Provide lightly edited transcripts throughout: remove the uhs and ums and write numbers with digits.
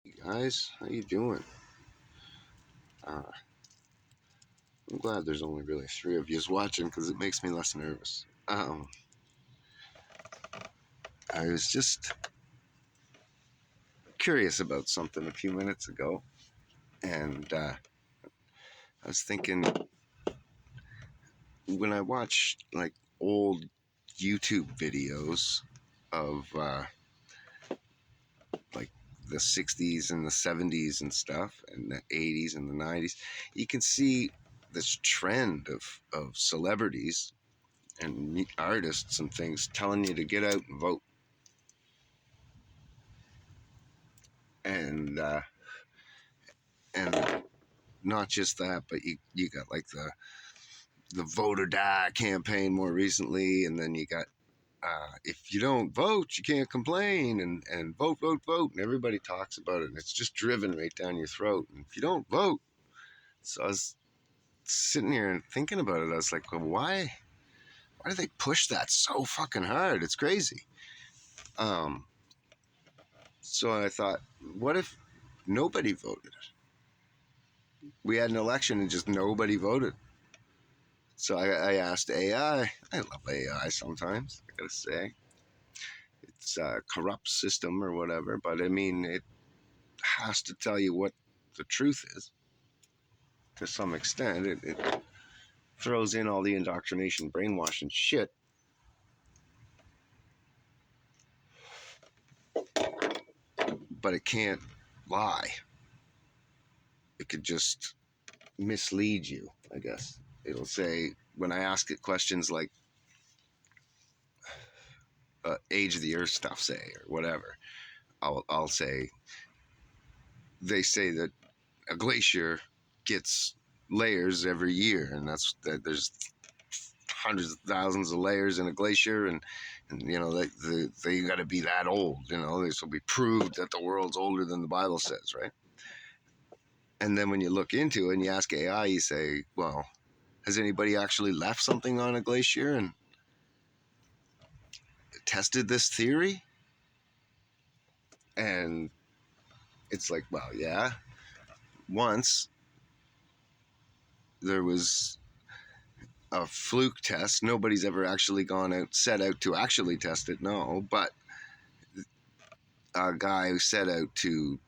Hey guys, how you doing? Uh, I'm glad there's only really three of yous watching because it makes me less nervous. I was just curious about something a few minutes ago, and I was thinking when I watch like old YouTube videos of like the 60s and the 70s and stuff, and the 80s and the 90s, you can see this trend of celebrities and artists and things telling you to get out and vote. And and not just that, but you got like the vote or die campaign more recently, and then you got if you don't vote, you can't complain, and vote, vote, vote, and everybody talks about it, and it's just driven right down your throat. And if you don't vote, so I was sitting here and thinking about it. I was like, well, why do they push that so fucking hard? It's crazy. Um, so I thought, what if nobody voted? We had an election and just nobody voted. So I asked AI. I love AI sometimes, I gotta say. It's a corrupt system or whatever, but I mean, it has to tell you what the truth is to some extent. It throws in all the indoctrination, brainwashing shit, but it can't lie. It could just mislead you, I guess. It'll say, when I ask it questions like age of the earth stuff, say, or whatever, I'll say, they say that a glacier gets layers every year, and that's that there's hundreds of thousands of layers in a glacier, and you know they got to be that old. You know, this will be proved that the world's older than the Bible says, right? And then when you look into it and you ask AI, you say, well, has anybody actually left something on a glacier and tested this theory? And it's like, well, yeah, once there was a fluke test. Nobody's ever actually set out to actually test it, no, but a guy who set out to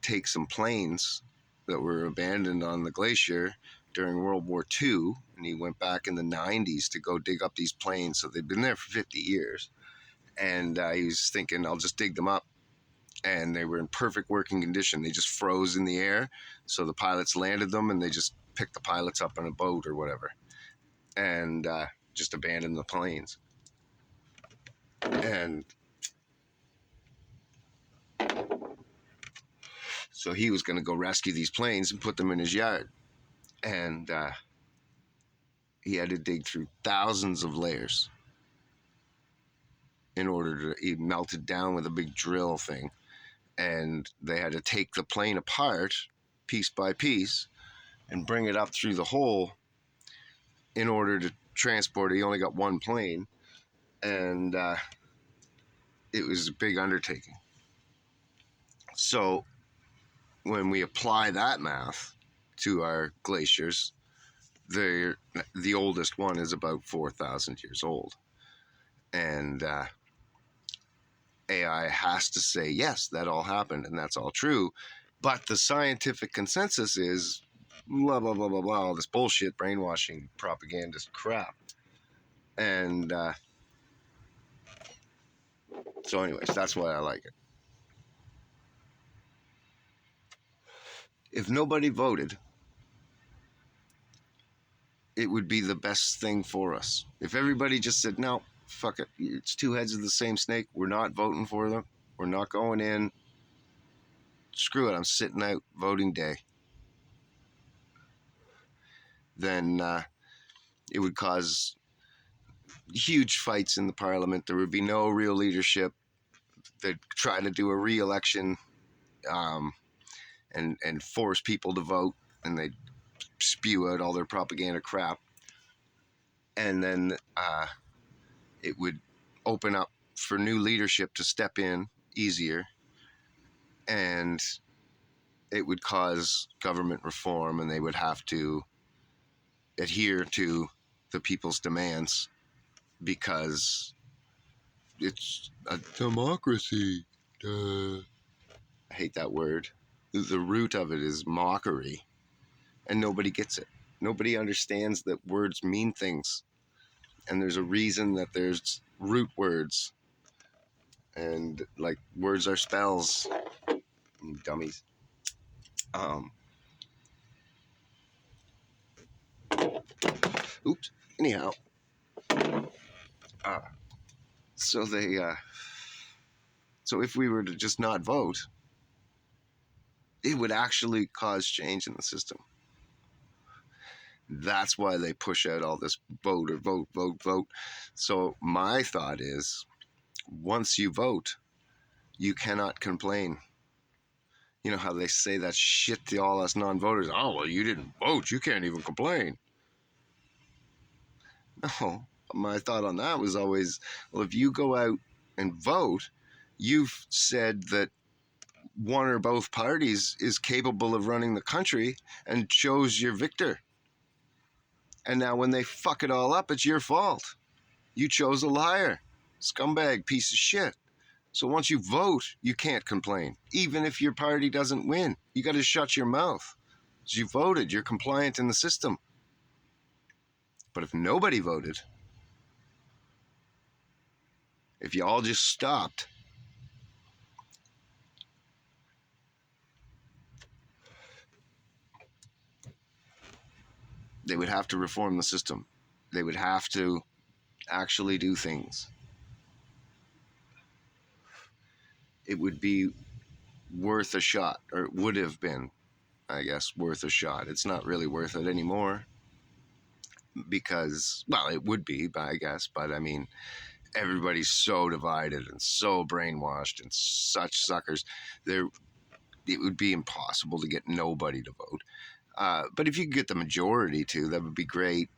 take some planes that were abandoned on the glacier during World War II, and he went back in the 90s to go dig up these planes. So they've been there for 50 years, and he was thinking, I'll just dig them up. And they were in perfect working condition. They just froze in the air, so the pilots landed them, and they just picked the pilots up on a boat or whatever, and just abandoned the planes. And so he was going to go rescue these planes and put them in his yard. And he had to dig through thousands of layers in order to, he melted down with a big drill thing. And they had to take the plane apart piece by piece and bring it up through the hole in order to transport it. He only got one plane. And it was a big undertaking. So when we apply that math to our glaciers, the oldest one is about 4,000 years old. And AI has to say, yes, that all happened and that's all true. But the scientific consensus is blah, blah, blah, blah, blah, all this bullshit, brainwashing, propagandist crap. And so anyways, that's why I like it. If nobody voted, it would be the best thing for us. If everybody just said, no, fuck it, it's two heads of the same snake, we're not voting for them, we're not going in, screw it, I'm sitting out voting day, then it would cause huge fights in the parliament. There would be no real leadership. They'd try to do a re-election and force people to vote, and they'd spew out all their propaganda crap. And then it would open up for new leadership to step in easier. And it would cause government reform, and they would have to adhere to the people's demands because it's a democracy. I hate that word. The root of it is mockery, and nobody gets it. Nobody understands that words mean things, and there's a reason that there's root words, and like words are spells. Dummies. Um, Oops. Anyhow, uh, so they, so if we were to just not vote, it would actually cause change in the system. That's why they push out all this vote or vote, vote, vote. So my thought is, once you vote, you cannot complain. You know how they say that shit to all us non-voters? Oh, well, you didn't vote. You can't even complain. No, my thought on that was always, well, if you go out and vote, you've said that one or both parties is capable of running the country and chose your victor. And now when they fuck it all up, it's your fault. You chose a liar, scumbag, piece of shit. So once you vote, you can't complain. Even if your party doesn't win, you got to shut your mouth. Because you voted, you're compliant in the system. But if nobody voted, if you all just stopped, they would have to reform the system. They would have to actually do things. It would be worth a shot, or it would have been, I guess, worth a shot. It's not really worth it anymore because, well, it would be, I guess, but I mean, everybody's so divided and so brainwashed and such suckers. It would be impossible to get nobody to vote. But if you could get the majority to, that would be great.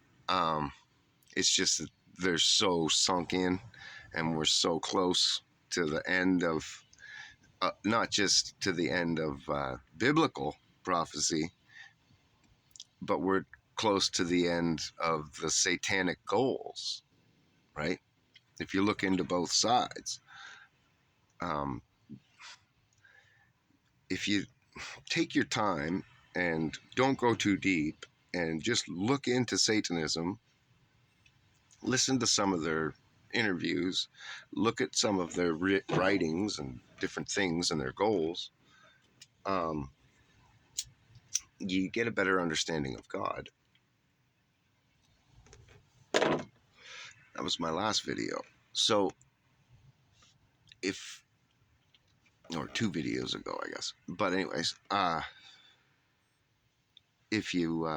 It's just that they're so sunk in, and we're so close to the end of, not just to the end of biblical prophecy, but we're close to the end of the satanic goals, right? If you look into both sides, if you take your time and don't go too deep and just look into Satanism, listen to some of their interviews, look at some of their writings and different things and their goals, you get a better understanding of God. That was my last video. So if, or 2 videos ago, I guess. But anyways, if you,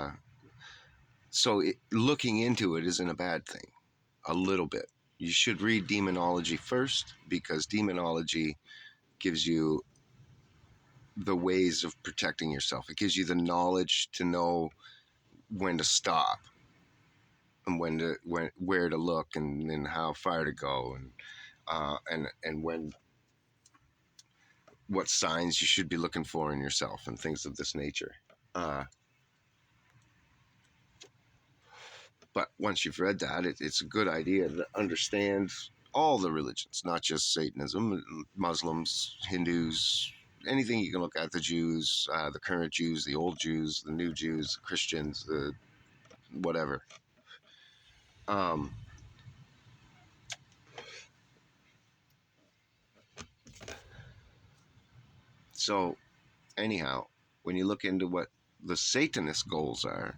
looking into it isn't a bad thing, a little bit. You should read demonology first, because demonology gives you the ways of protecting yourself. It gives you the knowledge to know when to stop and where to look, and how far to go, and when, what signs you should be looking for in yourself and things of this nature. But once you've read that, it's a good idea to understand all the religions, not just Satanism, Muslims, Hindus, anything you can look at, the Jews, the current Jews, the old Jews, the new Jews, the Christians, the whatever. So anyhow, when you look into what the Satanist goals are,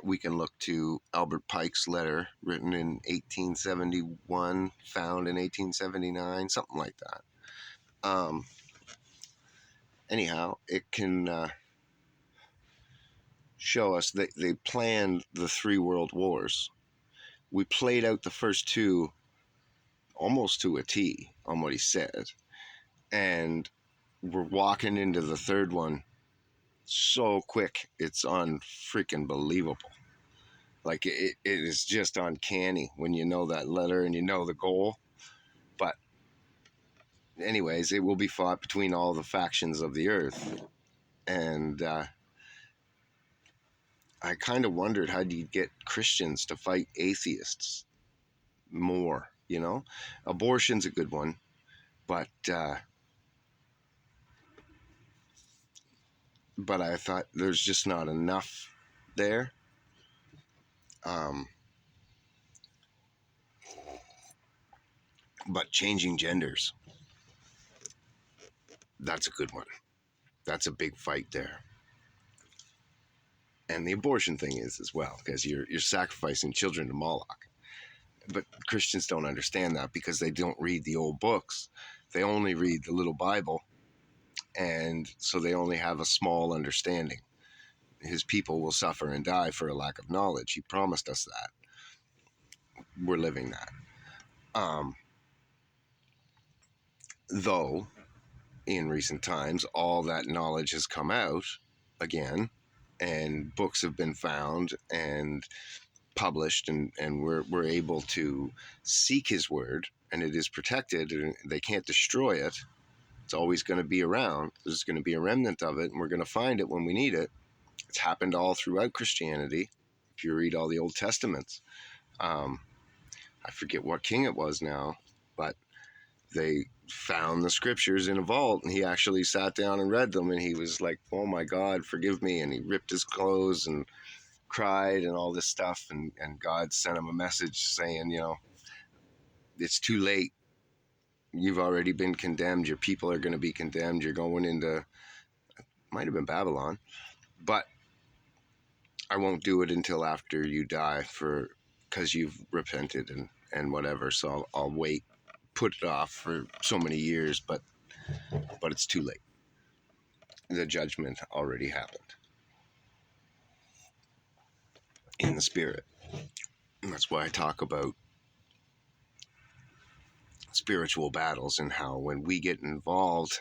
we can look to Albert Pike's letter written in 1871, found in 1879, something like that. Anyhow, it can show us that they planned the 3 world wars. We played out the first 2 almost to a T on what he said, and we're walking into the 3rd one so quick, it's unfreaking believable. Like, it is just uncanny when you know that letter and you know the goal. But anyways, it will be fought between all the factions of the earth. And I kind of wondered, how do you get Christians to fight atheists more? You know, abortion's a good one, but I thought there's just not enough there. But changing genders, that's a good one. That's a big fight there. And the abortion thing is as well, because you're sacrificing children to Moloch. But Christians don't understand that because they don't read the old books. They only read the little Bible, and so they only have a small understanding. His people will suffer and die for a lack of knowledge. He promised us that. We're living that. Though, in recent times, all that knowledge has come out again, and books have been found and published, and we're able to seek his word, and it is protected, and they can't destroy it. It's always going to be around. There's going to be a remnant of it, and we're going to find it when we need it. It's happened all throughout Christianity. If you read all the Old Testaments, I forget what king it was now, but they found the scriptures in a vault, and he actually sat down and read them, and he was like, oh my God, forgive me, and he ripped his clothes and cried and all this stuff, and God sent him a message saying, you know, it's too late. You've already been condemned. Your people are going to be condemned. You're going into, might have been Babylon, but I won't do it until after you die, because you've repented and whatever. So I'll wait, put it off for so many years, but it's too late. The judgment already happened in the spirit. And that's why I talk about spiritual battles, and how when we get involved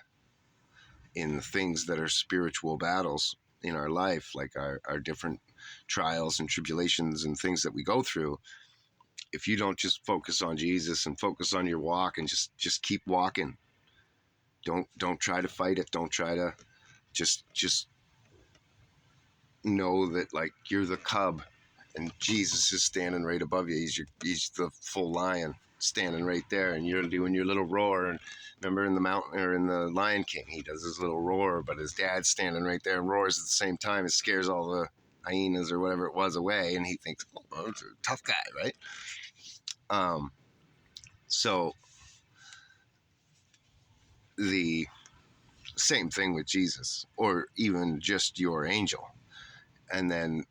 in the things that are spiritual battles in our life, like our different trials and tribulations and things that we go through, if you don't just focus on Jesus and focus on your walk and just keep walking, don't try to fight it, don't try to just know that, like, you're the cub and Jesus is standing right above you. He's the full lion standing right there, and you're doing your little roar. And remember in the mountain, or in the Lion King, he does his little roar, but his dad's standing right there and roars at the same time. It scares all the hyenas or whatever it was away, and he thinks, oh, it's a tough guy, right? So the same thing with Jesus, or even just your angel. And then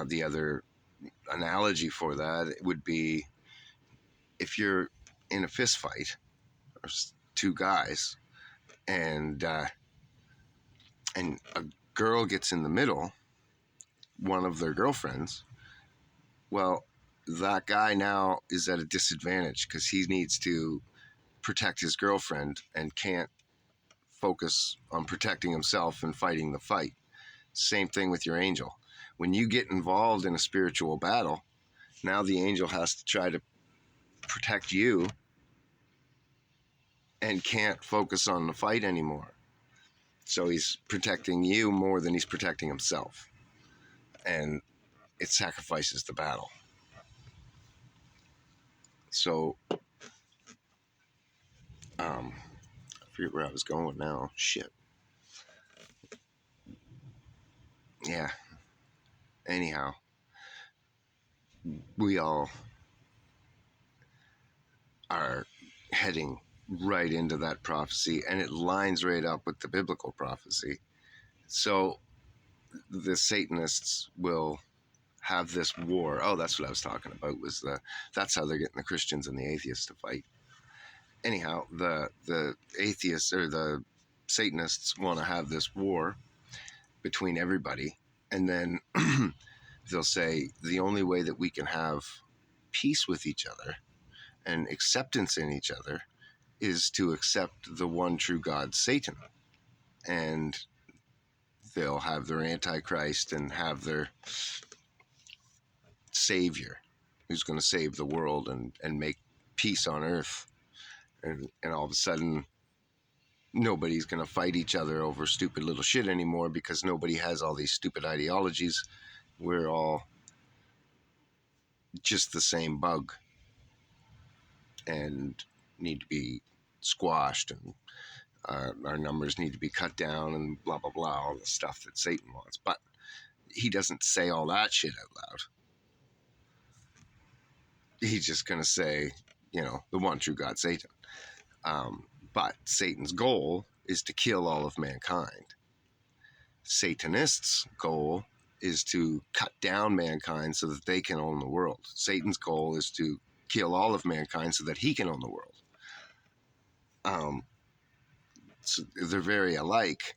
the other analogy for that would be, if you're in a fist fight, or two guys, and a girl gets in the middle, one of their girlfriends, well, that guy now is at a disadvantage because he needs to protect his girlfriend and can't focus on protecting himself and fighting the fight. Same thing with your angel. When you get involved in a spiritual battle, now the angel has to try to protect you and can't focus on the fight anymore. So he's protecting you more than he's protecting himself. And it sacrifices the battle. So, I forget where I was going now. Shit. Yeah. Anyhow, we all are heading right into that prophecy, and it lines right up with the biblical prophecy. So the Satanists will have this war. Oh, that's what I was talking about. That's how they're getting the Christians and the atheists to fight. Anyhow, the atheists, or the Satanists, want to have this war between everybody, and then they'll say the only way that we can have peace with each other and acceptance in each other is to accept the one true God, Satan. And they'll have their Antichrist and have their Savior, who's going to save the world and make peace on earth. And all of a sudden, nobody's going to fight each other over stupid little shit anymore because nobody has all these stupid ideologies. We're all just the same bug and need to be squashed, and our numbers need to be cut down, and blah, blah, blah, all the stuff that Satan wants. But he doesn't say all that shit out loud. He's just going to say, the one true God, Satan. But Satan's goal is to kill all of mankind. Satanists' goal is to cut down mankind so that they can own the world. Satan's goal is to kill all of mankind so that he can own the world. So they're very alike,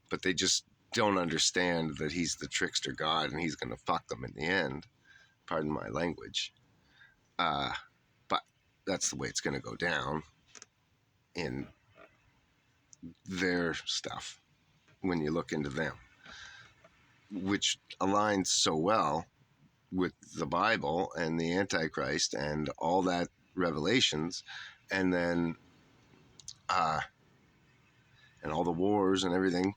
but they just don't understand that he's the trickster God and he's going to fuck them in the end. Pardon my language. But that's the way it's going to go down in their stuff when you look into them, which aligns so well with the Bible and the Antichrist and all that revelations, and then and all the wars and everything,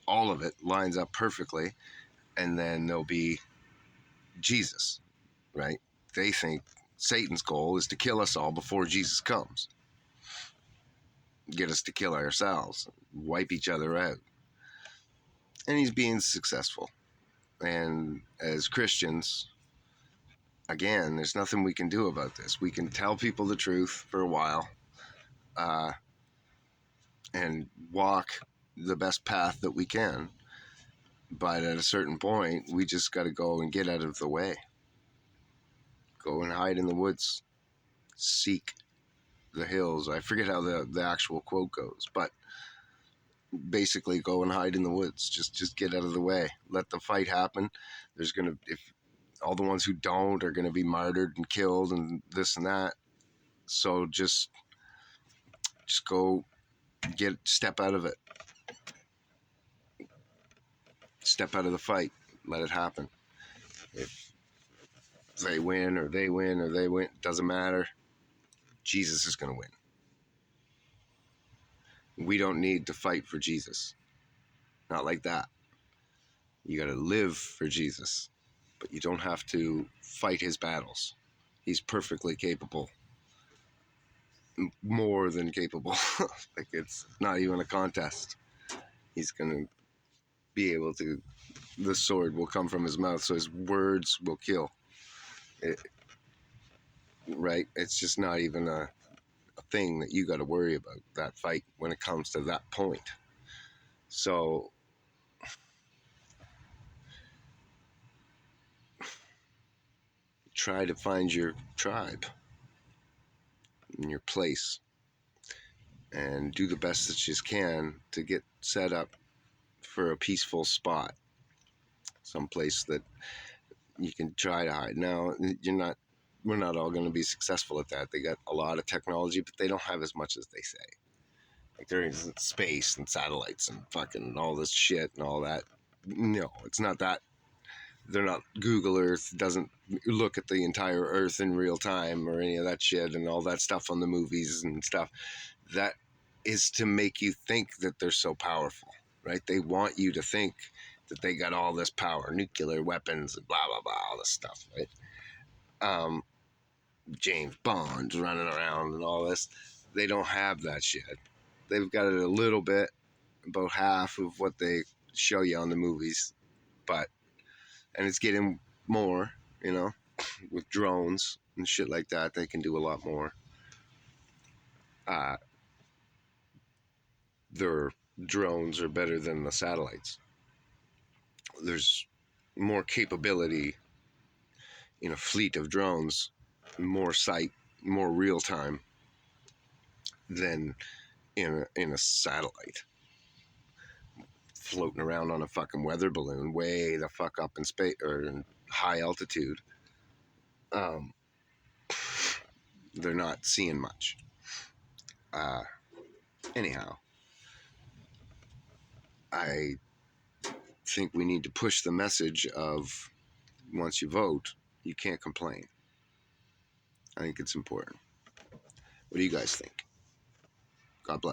all of it lines up perfectly. And then there'll be Jesus, right? They think Satan's goal is to kill us all before Jesus comes, get us to kill ourselves, wipe each other out. And he's being successful. And as Christians, again, there's nothing we can do about this. We can tell people the truth for a while, and walk the best path that we can. But at a certain point, we just got to go and get out of the way. Go and hide in the woods. Seek the hills. I forget how the actual quote goes, but basically go and hide in the woods. Just get out of the way. Let the fight happen. If all the ones who don't are going to be martyred and killed and this and that. So just go step out of it. Step out of the fight. Let it happen. If they win or they win or they win, doesn't matter. Jesus is going to win. We don't need to fight for Jesus. Not like that. You got to live for Jesus, but you don't have to fight his battles. He's perfectly capable. More than capable. Like, it's not even a contest. He's going to be able to, the sword will come from his mouth, so his words will kill. Right? It's just not even a thing that you got to worry about, that fight, when it comes to that point. So try to find your tribe and your place and do the best that you can to get set up for a peaceful spot, someplace that you can try to hide. Now, we're not all going to be successful at that. They got a lot of technology, but they don't have as much as they say. Like, there is space and satellites and fucking all this shit and all that. No, it's not that. They're not, Google Earth doesn't look at the entire Earth in real time or any of that shit and all that stuff on the movies and stuff. That is to make you think that they're so powerful, right? They want you to think that they got all this power, nuclear weapons and blah, blah, blah, all this stuff, right? James Bond running around and all this. They don't have that shit. They've got it a little bit, about half of what they show you on the movies, and it's getting more, with drones and shit like that. They can do a lot more. Their drones are better than the satellites. There's more capability in a fleet of drones, more sight, more real time than in a satellite floating around on a fucking weather balloon way the fuck up in space or in high altitude. They're not seeing much. Anyhow, I think we need to push the message of, once you vote, you can't complain. I think it's important. What do you guys think? God bless.